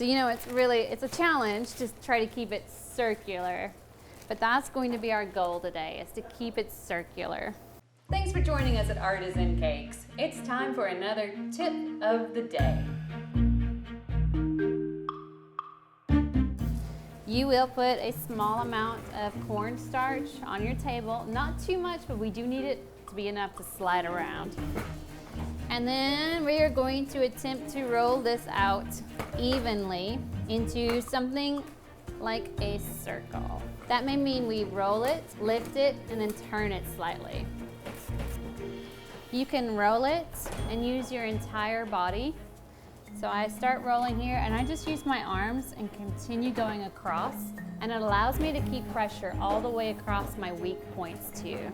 So it's a challenge to try to keep it circular, but that's going to be our goal today, is to keep it circular. Thanks for joining us at Artisan Cakes. It's time for another tip of the day. You will put a small amount of cornstarch on your table. Not too much, but we do need it to be enough to slide around. And then we are going to attempt to roll this out evenly into something like a circle. That may mean we roll it, lift it, and then turn it slightly. You can roll it and use your entire body. So I start rolling here and I just use my arms and continue going across, and it allows me to keep pressure all the way across my weak points too.